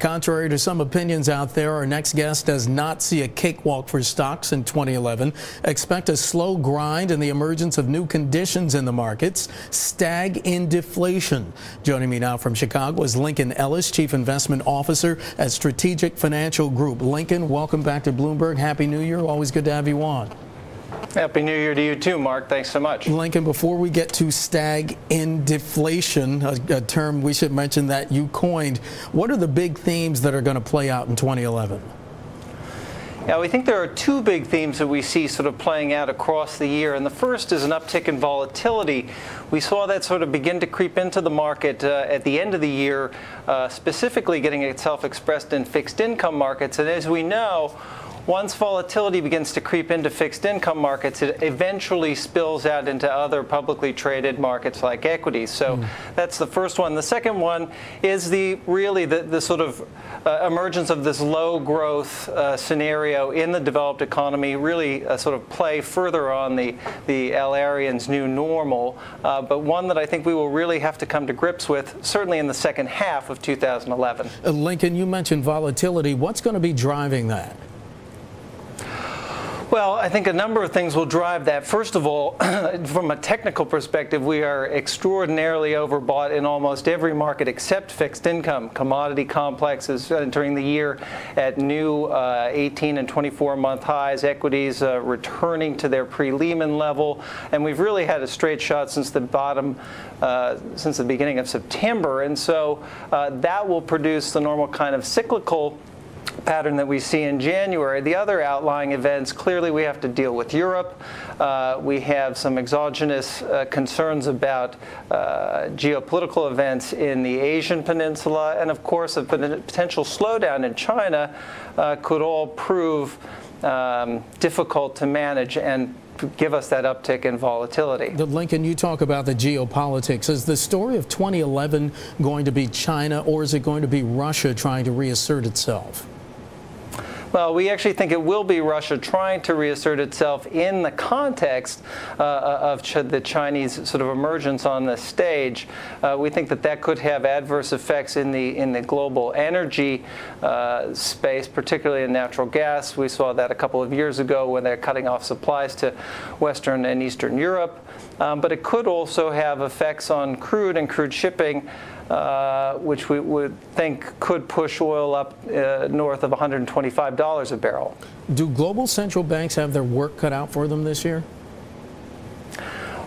Contrary to some opinions out there, our next guest does not see a cakewalk for stocks in 2011. Expect a slow grind and the emergence of new conditions in the markets. Stag in deflation. Joining me now from Chicago is Lincoln Ellis, Chief Investment Officer at Strategic Financial Group. Lincoln, welcome back to Bloomberg. Happy New Year. Always good to have you on. Happy New Year to you too, Mark. Thanks so much. Lincoln, before we get to stag in deflation, a term we should mention that you coined, what are the big themes that are going to play out in 2011? Yeah, we think there are two big themes that we see sort of playing out across the year, and the first is an uptick in volatility. We saw that sort of begin to creep into the market at the end of the year, specifically getting itself expressed in fixed income markets, and as we know, once volatility begins to creep into fixed income markets, it eventually spills out into other publicly traded markets like equities. So that's the first one. The second one is the sort of emergence of this low growth scenario in the developed economy, really sort of play further on the Allarian's new normal, but one that I think we will really have to come to grips with, certainly in the second half of 2011. Lincoln, you mentioned volatility. What's going to be driving that? Well, I think a number of things will drive that. First of all, from a technical perspective, we are extraordinarily overbought in almost every market except fixed income. Commodity complexes entering the year at new 18 and 24-month highs. Equities returning to their pre-Lehman level. And we've really had a straight shot since the bottom, since the beginning of September. And so that will produce the normal kind of cyclical pattern that we see in January. The other outlying events, clearly we have to deal with Europe. We have some exogenous concerns about geopolitical events in the Asian peninsula, and of course a potential slowdown in China could all prove difficult to manage and give us that uptick in volatility. Lincoln, you talk about the geopolitics. Is the story of 2011 going to be China, or is it going to be Russia trying to reassert itself? Well, we actually think it will be Russia trying to reassert itself in the context of the Chinese sort of emergence on the stage. We think that that could have adverse effects in the global energy space, particularly in natural gas. We saw that a couple of years ago when they're cutting off supplies to Western and Eastern Europe. But it could also have effects on crude and crude shipping, which we would think could push oil up north of $125 a barrel. Do global central banks have their work cut out for them this year?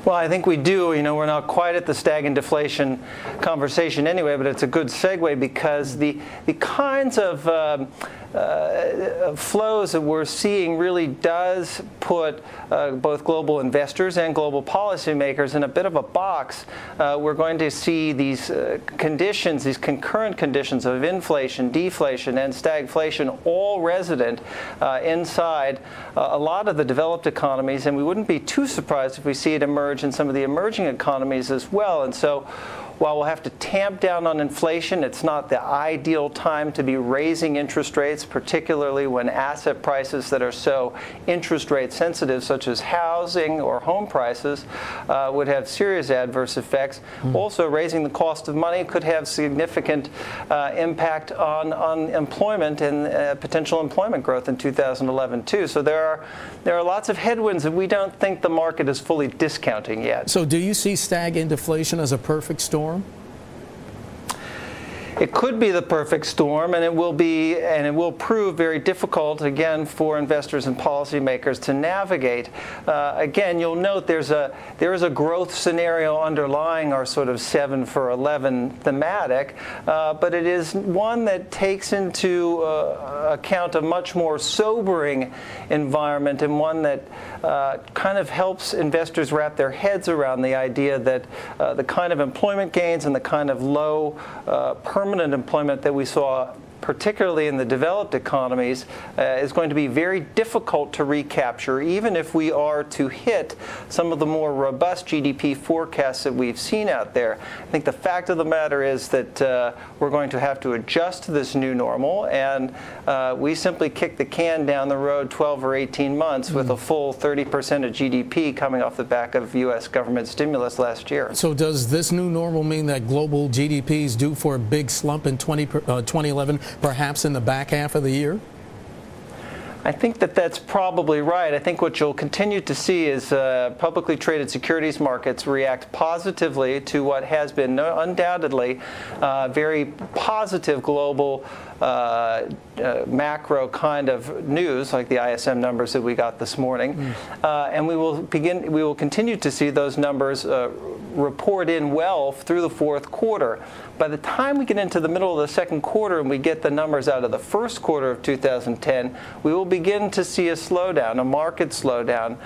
Well, I think we do. You know, we're not quite at the stag and deflation conversation anyway, but it's a good segue because the kinds of flows that we're seeing really does put both global investors and global policymakers in a bit of a box. We're going to see these conditions, these concurrent conditions of inflation, deflation, and stagflation all resident inside a lot of the developed economies, and we wouldn't be too surprised if we see it emerge in some of the emerging economies as well. And so while we'll have to tamp down on inflation, it's not the ideal time to be raising interest rates, particularly when asset prices that are so interest rate sensitive, such as housing or home prices, would have serious adverse effects. Also, raising the cost of money could have significant impact on employment and potential employment growth in 2011 too. So there are lots of headwinds that we don't think the market is fully discounting yet. So do you see stag in deflation as a perfect storm? It could be the perfect storm, and it will prove very difficult again for investors and policymakers to navigate. Again, you'll note there is a growth scenario underlying our sort of 7 for 11 thematic, but it is one that takes into account a much more sobering environment, and one that kind of helps investors wrap their heads around the idea that the kind of employment gains and the kind of low permanent employment that we saw particularly in the developed economies, is going to be very difficult to recapture, even if we are to hit some of the more robust GDP forecasts that we've seen out there. I think the fact of the matter is that we're going to have to adjust to this new normal, and we simply kick the can down the road 12 or 18 months with a full 30% of GDP coming off the back of U.S. government stimulus last year. So does this new normal mean that global GDP is due for a big slump in 2011, perhaps in the back half of the year? I think that that's probably right. I think what you'll continue to see is publicly traded securities markets react positively to what has been undoubtedly very positive global macro kind of news, like the ISM numbers that we got this morning, and we will continue to see those numbers report in well through the fourth quarter. By the time we get into the middle of the second quarter and we get the numbers out of the first quarter of 2010, we will begin to see a slowdown, a market slowdown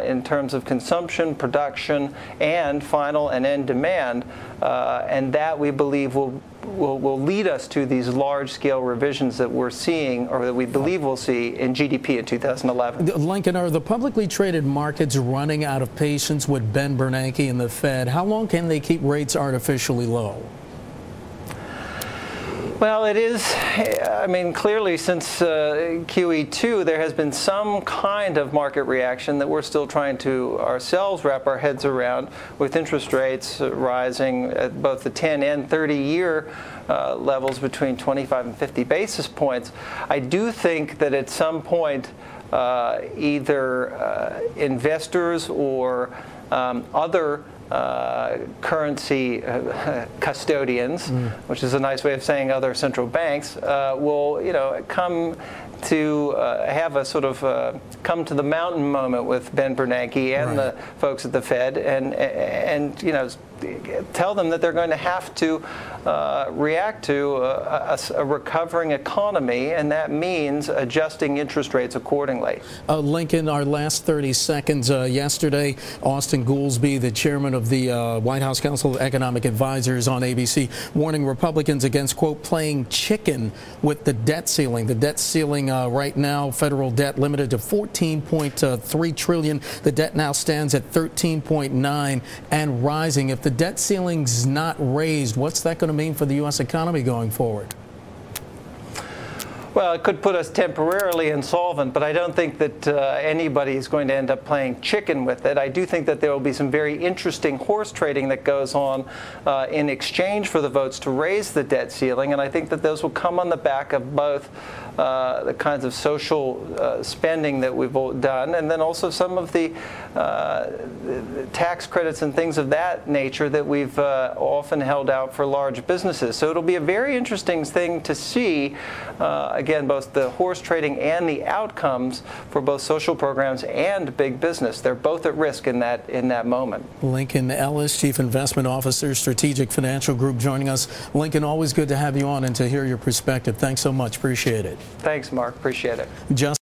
in terms of consumption, production, and final and end demand, and that we believe will lead us to these large-scale revisions that we're seeing, or that we believe we'll see in GDP in 2011. Lincoln, are the publicly traded markets running out of patience with Ben Bernanke and the Fed? How long can they keep rates artificially low? Well, it is, I mean, clearly since QE2, there has been some kind of market reaction that we're still trying to ourselves wrap our heads around, with interest rates rising at both the 10 and 30-year levels between 25 and 50 basis points. I do think that at some point, either investors or other currency custodians, which is a nice way of saying other central banks, will, come to have a sort of come to the mountain moment with Ben Bernanke and the folks at the Fed, and tell them that they're going to have to react to a recovering economy, and that means adjusting interest rates accordingly. Lincoln, our last 30 seconds. Yesterday, Austin Goolsbee, the chairman of the White House Council of Economic Advisors on ABC, warning Republicans against, quote, playing chicken with the debt ceiling. The debt ceiling right now, federal debt limited to $14.3 trillion. The debt now stands at $13.9 and rising. If the debt ceiling's not raised, what's that going to mean for the U.S. economy going forward? Well, it could put us temporarily insolvent, but I don't think that anybody is going to end up playing chicken with it. I do think that there will be some very interesting horse trading that goes on in exchange for the votes to raise the debt ceiling, and I think that those will come on the back of both the kinds of social spending that we've done, and then also some of the tax credits and things of that nature that we've often held out for large businesses. So it'll be a very interesting thing to see, again, both the horse trading and the outcomes for both social programs and big business. They're both at risk in that moment. Lincoln Ellis, Chief Investment Officer, Strategic Financial Group, joining us. Lincoln, always good to have you on and to hear your perspective. Thanks so much. Appreciate it. Thanks, Mark. Appreciate it.